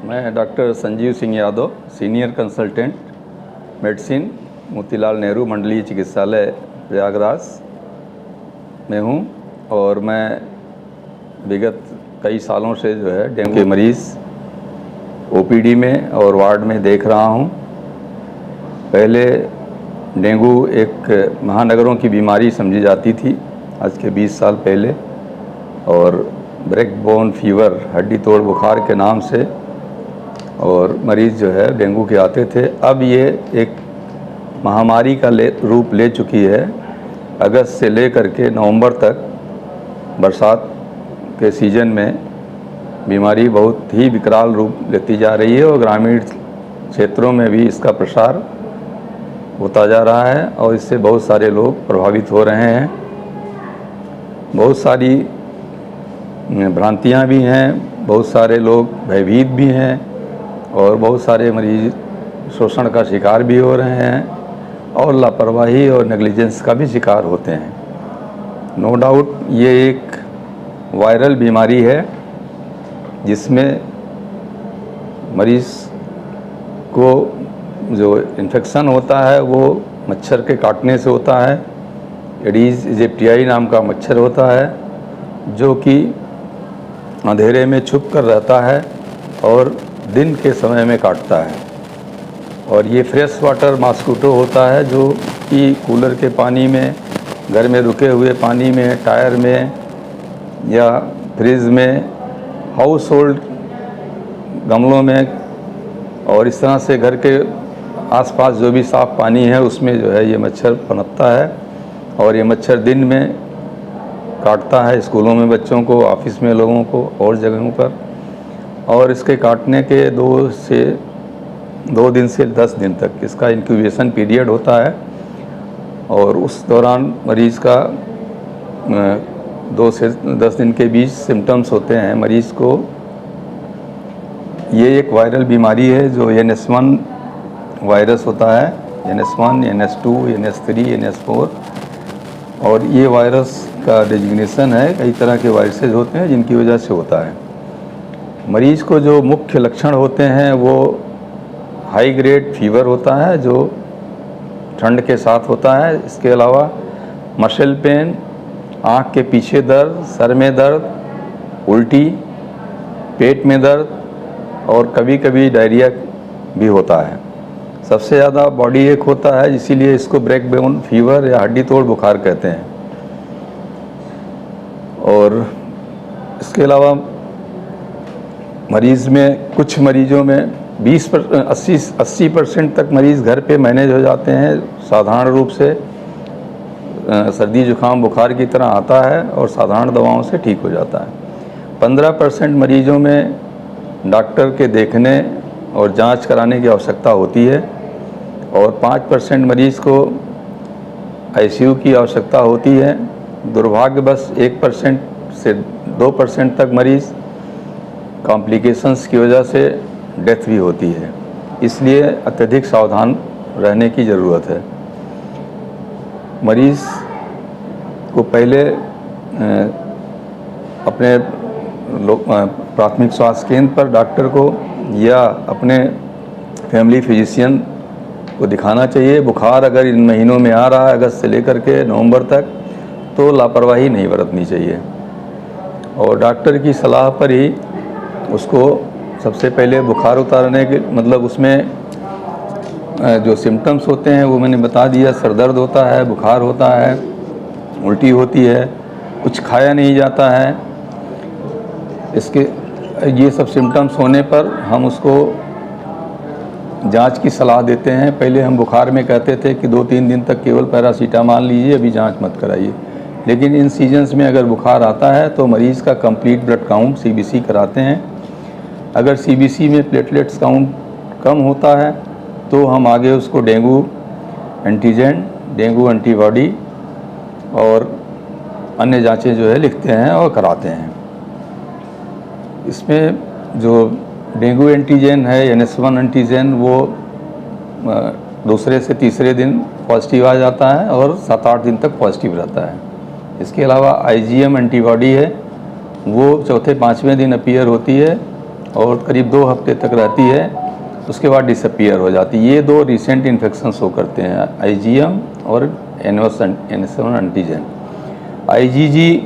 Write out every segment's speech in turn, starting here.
मैं doctor Sanjeev Singh Yadav, senior consultant medicine, Motilal Nehru मंडलीय चिकित्सालय प्रयागराज में हूँ और मैं विगत कई सालों से जो है डेंगू के मरीज़ ओपीडी में और वार्ड में देख रहा हूँ। पहले डेंगू एक महानगरों की बीमारी समझी जाती थी आज के 20 साल पहले, और ब्रेक बोन फीवर, हड्डी तोड़ बुखार के नाम से और मरीज़ जो है डेंगू के आते थे। अब ये एक महामारी का रूप ले चुकी है। अगस्त से लेकर के नवंबर तक बरसात के सीज़न में बीमारी बहुत ही विकराल रूप लेती जा रही है और ग्रामीण क्षेत्रों में भी इसका प्रसार होता जा रहा है और इससे बहुत सारे लोग प्रभावित हो रहे हैं। बहुत सारी भ्रांतियां भी हैं, बहुत सारे लोग भयभीत भी हैं और बहुत सारे मरीज शोषण का शिकार भी हो रहे हैं और लापरवाही और नेग्लिजेंस का भी शिकार होते हैं। नो डाउट ये एक वायरल बीमारी है जिसमें मरीज़ को जो इन्फेक्शन होता है वो मच्छर के काटने से होता है। एडीज इजिप्टियाई नाम का मच्छर होता है जो कि अंधेरे में छुप कर रहता है और दिन के समय में काटता है। और ये फ्रेश वाटर मॉस्किटो होता है जो कि कूलर के पानी में, घर में रुके हुए पानी में, टायर में या फ्रिज में, हाउस होल्ड गमलों में और इस तरह से घर के आसपास जो भी साफ़ पानी है उसमें जो है ये मच्छर पनपता है और ये मच्छर दिन में काटता है स्कूलों में बच्चों को, ऑफिस में लोगों को और जगहों पर। और इसके काटने के 2 दिन से 10 दिन तक इसका इंक्यूबेशन पीरियड होता है और उस दौरान मरीज़ का 2 से 10 दिन के बीच सिम्टम्स होते हैं मरीज़ को। ये एक वायरल बीमारी है जो NS1 वायरस होता है, NS1, NS2, NS3, NS4, और ये वायरस का डेजिग्नेशन है। कई तरह के वायरसेज होते हैं जिनकी वजह से होता है। मरीज़ को जो मुख्य लक्षण होते हैं वो हाई ग्रेड फीवर होता है जो ठंड के साथ होता है। इसके अलावा मसल पेन, आँख के पीछे दर्द, सर में दर्द, उल्टी, पेट में दर्द और कभी कभी डायरिया भी होता है। सबसे ज़्यादा बॉडी एक होता है, इसीलिए इसको ब्रेक बोन फीवर या हड्डी तोड़ बुखार कहते हैं। और इसके अलावा मरीज़ में, कुछ मरीज़ों में 80% तक मरीज़ घर पे मैनेज हो जाते हैं, साधारण रूप से सर्दी जुकाम बुखार की तरह आता है और साधारण दवाओं से ठीक हो जाता है। 15% मरीज़ों में डॉक्टर के देखने और जांच कराने की आवश्यकता होती है और 5% मरीज़ को ICU की आवश्यकता होती है। दुर्भाग्यवश 1% से 2% तक मरीज़ कॉम्प्लिकेशंस की वजह से डेथ भी होती है। इसलिए अत्यधिक सावधान रहने की ज़रूरत है। मरीज़ को पहले अपने प्राथमिक स्वास्थ्य केंद्र पर डॉक्टर को या अपने फैमिली फिजिशियन को दिखाना चाहिए। बुखार अगर इन महीनों में आ रहा है अगस्त से लेकर के नवंबर तक, तो लापरवाही नहीं बरतनी चाहिए और डॉक्टर की सलाह पर ही उसको सबसे पहले बुखार उतारने के, मतलब उसमें जो सिम्टम्स होते हैं वो मैंने बता दिया। सर दर्द होता है, बुखार होता है, उल्टी होती है, कुछ खाया नहीं जाता है। ये सब सिम्टम्स होने पर हम उसको जांच की सलाह देते हैं। पहले हम बुखार में कहते थे कि 2-3 दिन तक केवल पैरासीटामॉल लीजिए, अभी जांच मत कराइए। लेकिन इन सीजन्स में अगर बुखार आता है तो मरीज़ का कंप्लीट ब्लड काउंट CBC कराते हैं। अगर CBC में प्लेटलेट्स काउंट कम होता है तो हम आगे उसको डेंगू एंटीजन, डेंगू एंटीबॉडी और अन्य जांचें जो है लिखते हैं और कराते हैं। इसमें जो डेंगू एंटीजन है, NS1 एंटीजन, वो दूसरे से तीसरे दिन पॉजिटिव आ जाता है और 7-8 दिन तक पॉजिटिव रहता है। इसके अलावा IgM एंटीबॉडी है, वो चौथे 5वें दिन अपीयर होती है और करीब 2 हफ्ते तक रहती है, उसके बाद डिसअपीयर हो जाती है। ये 2 रिसेंट इन्फेक्शन शो करते हैं, IgM और NS1 एंटीजन। IgG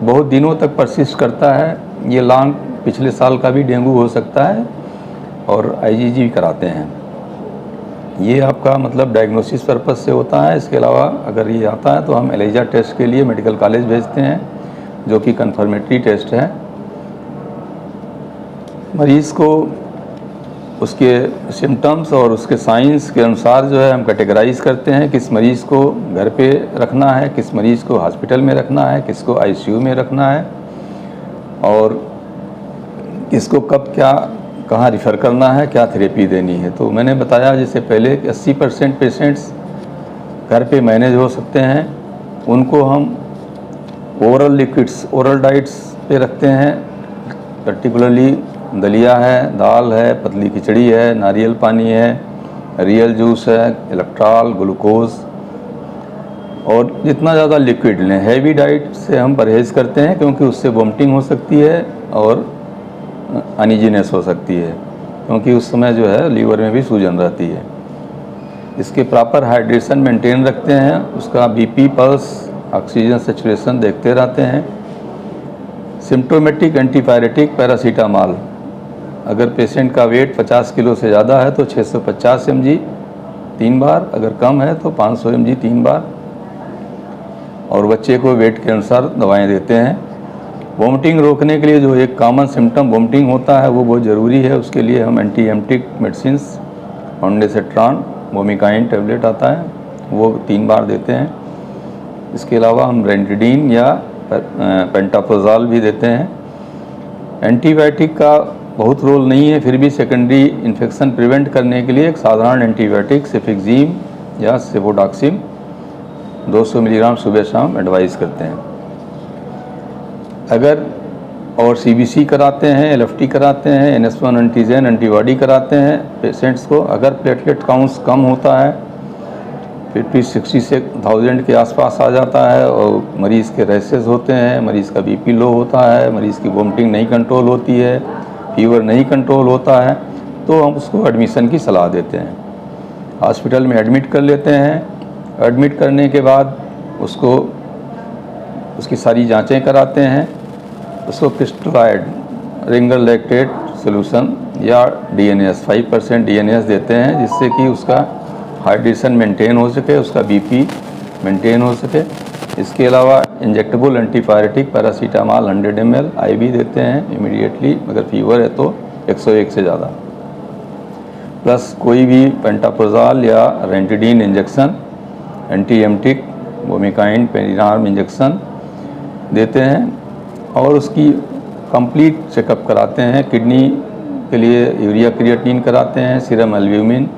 बहुत दिनों तक परसिस्ट करता है, ये लॉन्ग पिछले साल का भी डेंगू हो सकता है, और IgG भी कराते हैं। ये आपका मतलब डायग्नोसिस पर्पस से होता है। इसके अलावा अगर ये आता है तो हम एलिजा टेस्ट के लिए मेडिकल कॉलेज भेजते हैं, जो कि कन्फर्मेटरी टेस्ट है। मरीज़ को उसके सिम्टम्स और उसके साइंस के अनुसार जो है हम कैटेगराइज करते हैं, किस मरीज़ को घर पे रखना है, किस मरीज़ को हॉस्पिटल में रखना है, किसको ICU में रखना है, और किसको कब क्या कहाँ रिफ़र करना है, क्या थेरेपी देनी है। तो मैंने बताया जैसे पहले कि 80% पेशेंट्स घर पे मैनेज हो सकते हैं, उनको हम ओरल लिक्विड्स, ओरल डाइट्स पे रखते हैं। पर्टिकुलरली दलिया है, दाल है, पतली खिचड़ी है, नारियल पानी है, रियल जूस है, इलेक्ट्रॉल, ग्लूकोज, और जितना ज़्यादा लिक्विड लें। हैवी डाइट से हम परहेज़ करते हैं, क्योंकि उससे वोमिटिंग हो सकती है और अनइजीनेस हो सकती है, क्योंकि उस समय जो है लीवर में भी सूजन रहती है। इसके प्रॉपर हाइड्रेशन मेंटेन रखते हैं, उसका BP, पल्स, ऑक्सीजन सेचुरेशन देखते रहते हैं। सिम्प्टोमेटिक एंटीपायरेटिक पैरासीटामॉल, अगर पेशेंट का वेट 50 किलो से ज़्यादा है तो 650 mg 3 बार, अगर कम है तो 500 mg 3 बार, और बच्चे को वेट के अनुसार दवाएं देते हैं। वोमिटिंग रोकने के लिए जो एक कॉमन सिम्टम वोमिटिंग होता है वो बहुत ज़रूरी है, उसके लिए हम एंटीएम्टिक मेडिसिन्स, ऑन्डेसेट्रॉन, वोमिकाइन टैबलेट आता है, वो 3 बार देते हैं। इसके अलावा हम रेंटिडीन या पेंटाप्रोजाल भी देते हैं। एंटीबायोटिक का बहुत रोल नहीं है, फिर भी सेकेंडरी इन्फेक्शन प्रिवेंट करने के लिए एक साधारण एंटीबायोटिक सेफिक्जीम या सेफोडॉक्सिम 200 मिलीग्राम सुबह शाम एडवाइस करते हैं। अगर और CBC कराते हैं, LFT कराते हैं, NS1 एंटीजन एंटीबॉडी कराते हैं पेशेंट्स को। अगर प्लेटलेट काउंट्स कम होता है, 50-60 से 1000 के आसपास आ जाता है, और मरीज़ के रैसेस होते हैं, मरीज़ का BP लो होता है, मरीज़ की वोमिटिंग नहीं कंट्रोल होती है, फीवर नहीं कंट्रोल होता है, तो हम उसको एडमिशन की सलाह देते हैं। हॉस्पिटल में एडमिट कर लेते हैं। एडमिट करने के बाद उसको उसकी सारी जांचें कराते हैं, उसको क्रिस्टलाइड रिंगर लैक्टेट सोल्यूशन या DNAS 5% DNAS देते हैं, जिससे कि उसका हाइड्रेशन मेंटेन हो सके, उसका BP मेंटेन हो सके। इसके अलावा injectable antipyretic paracetamol 100 ml IV देते हैं इमीडिएटली, अगर फीवर है तो 101 से ज़्यादा, प्लस कोई भी पेंटाप्रोजाल या रेंटिडीन इंजेक्शन, एंटीएम्टिक, वोमिकाइन, पेनिनार्म इंजेक्शन देते हैं, और उसकी कंप्लीट चेकअप कराते हैं। किडनी के लिए यूरिया क्रिएटिनिन कराते हैं, सीरम एल्ब्यूमिन,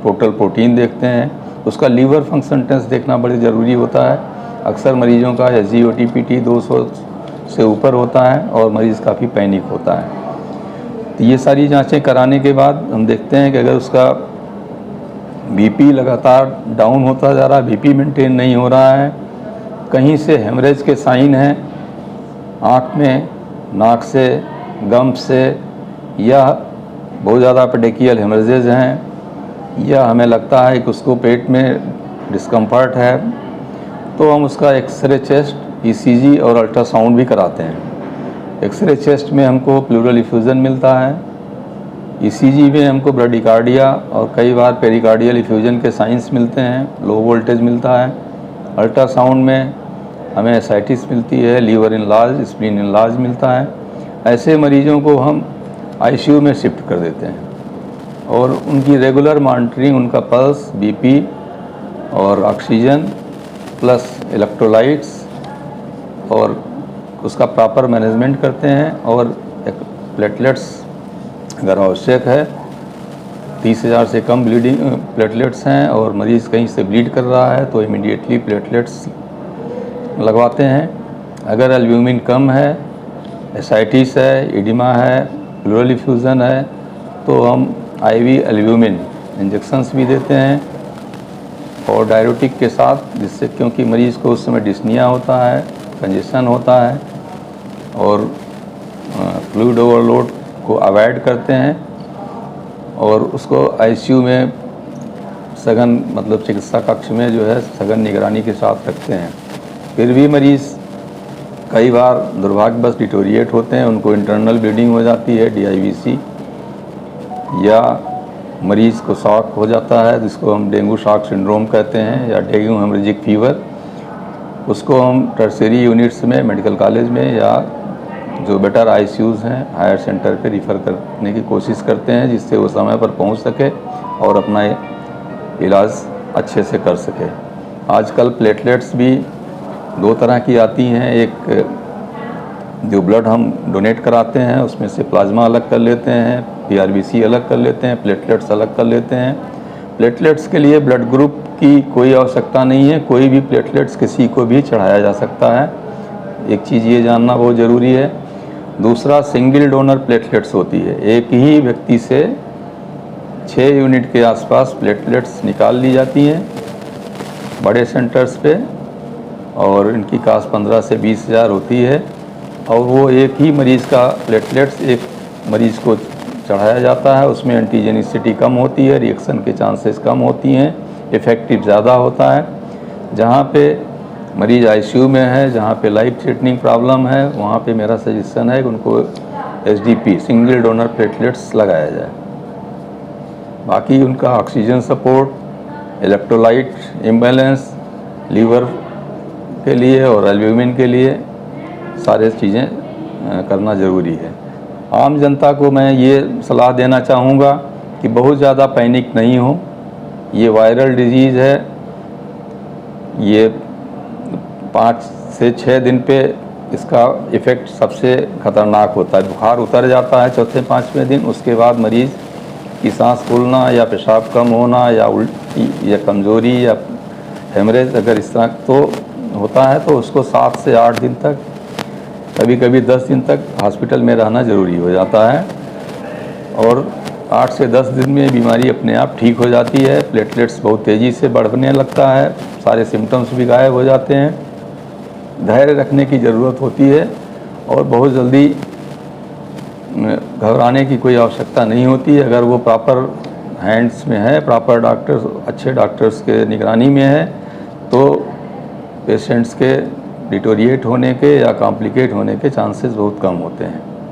टोटल प्रोटीन देखते हैं। उसका लीवर फंक्शन टेस्ट देखना बड़ी ज़रूरी होता है। अक्सर मरीजों का SGOT-PT 200 से ऊपर होता है और मरीज़ काफ़ी पैनिक होता है। तो ये सारी जांचें कराने के बाद हम देखते हैं कि अगर उसका BP लगातार डाउन होता जा रहा है, BP मेंटेन नहीं हो रहा है, कहीं से हेमरेज के साइन हैं, आँख में, नाक से, गम से, या बहुत ज़्यादा पेडिकियल हेमरेजेज हैं, या हमें लगता है कि उसको पेट में डिस्कम्फर्ट है, तो हम उसका एक्सरे चेस्ट, ECG और अल्ट्रासाउंड भी कराते हैं। एक्सरे चेस्ट में हमको प्लूरल इफ्यूज़न मिलता है, ECG में हमको ब्राडिकार्डिया और कई बार पेरिकार्डियल इफ्यूजन के साइंस मिलते हैं, लो वोल्टेज मिलता है। अल्ट्रासाउंड में हमें एसाइटिस मिलती है, लीवर इनलार्ज, स्प्लीन इनलार्ज मिलता है। ऐसे मरीजों को हम ICU में शिफ्ट कर देते हैं, और उनकी रेगुलर मॉनिटरिंग, उनका पल्स, BP और ऑक्सीजन प्लस इलेक्ट्रोलाइट्स, और उसका प्रॉपर मैनेजमेंट करते हैं। और प्लेटलेट्स अगर आवश्यक है, 30,000 से कम ब्लीडिंग प्लेटलेट्स हैं और मरीज़ कहीं से ब्लीड कर रहा है तो इमीडिएटली प्लेटलेट्स लगवाते हैं। अगर एल्ब्यूमिन कम है, एसाइटिस है, एडिमा है, प्लूरल इफ्यूज़न है, तो हम IV एल्ब्यूमिन इंजेक्शंस भी देते हैं, और डायरेटिक के साथ, जिससे क्योंकि मरीज़ को उस समय डिस्निया होता है, कंजेशन होता है और फ्लूइड ओवरलोड को अवॉइड करते हैं और उसको आईसीयू में सघन मतलब चिकित्सा कक्ष में जो है सघन निगरानी के साथ रखते हैं। फिर भी मरीज़ कई बार दुर्भाग्यवश डिटोरिएट होते हैं, उनको इंटरनल ब्लीडिंग हो जाती है DIVC, या मरीज़ को शॉक हो जाता है जिसको हम डेंगू शॉक सिंड्रोम कहते हैं, या डेंगू हेमरेजिक फीवर। उसको हम टर्शियरी यूनिट्स में मेडिकल कॉलेज में या जो बेटर आईसीयूज़ हैं हायर सेंटर पे रिफ़र करने की कोशिश करते हैं, जिससे वो समय पर पहुंच सके और अपना इलाज अच्छे से कर सके। आजकल प्लेटलेट्स भी 2 तरह की आती हैं, एक जो ब्लड हम डोनेट कराते हैं उसमें से प्लाज्मा अलग कर लेते हैं, PRBC अलग कर लेते हैं, प्लेटलेट्स अलग कर लेते हैं। प्लेटलेट्स के लिए ब्लड ग्रुप की कोई आवश्यकता नहीं है, कोई भी प्लेटलेट्स किसी को भी चढ़ाया जा सकता है, एक चीज़ ये जानना बहुत ज़रूरी है। दूसरा, सिंगल डोनर प्लेटलेट्स होती है, एक ही व्यक्ति से 6 यूनिट के आसपास प्लेटलेट्स निकाल ली जाती हैं बड़े सेंटर्स पे, और इनकी कास्ट 15 से 20 हज़ार होती है, और वो एक ही मरीज़ का प्लेटलेट्स एक मरीज़ को चढ़ाया जाता है। उसमें एंटीजेनिसिटी कम होती है, रिएक्शन के चांसेस कम होती हैं, इफ़ेक्टिव ज़्यादा होता है। जहाँ पे मरीज़ आईसीयू में है, जहाँ पे लाइफ थ्रेटनिंग प्रॉब्लम है, वहाँ पे मेरा सजेशन है कि उनको SDP सिंगल डोनर प्लेटलेट्स लगाया जाए। बाकी उनका oxygen support, electrolyte imbalance, liver के लिए और एल्ब्यूमिन के लिए सारे चीज़ें करना ज़रूरी है। आम जनता को मैं ये सलाह देना चाहूँगा कि बहुत ज़्यादा पैनिक नहीं हो। ये वायरल डिजीज़ है, ये 5 से 6 दिन पे इसका इफ़ेक्ट सबसे ख़तरनाक होता है। बुखार उतर जाता है चौथे 5वें दिन, उसके बाद मरीज़ की सांस फूलना या पेशाब कम होना या उल्टी या कमज़ोरी या हेमरेज अगर इस तरह तो होता है तो उसको 7 से 8 दिन तक, कभी कभी 10 दिन तक हॉस्पिटल में रहना ज़रूरी हो जाता है, और 8 से 10 दिन में बीमारी अपने आप ठीक हो जाती है। प्लेटलेट्स बहुत तेज़ी से बढ़ने लगता है, सारे सिम्टम्स भी गायब हो जाते हैं। धैर्य रखने की ज़रूरत होती है और बहुत जल्दी घबराने की कोई आवश्यकता नहीं होती है। अगर वो प्रॉपर हैंड्स में है, प्रॉपर डॉक्टर्स, अच्छे डॉक्टर्स के निगरानी में है, तो पेशेंट्स के डिटोरिएट होने के या कॉम्प्लिकेट होने के चांसेस बहुत कम होते हैं।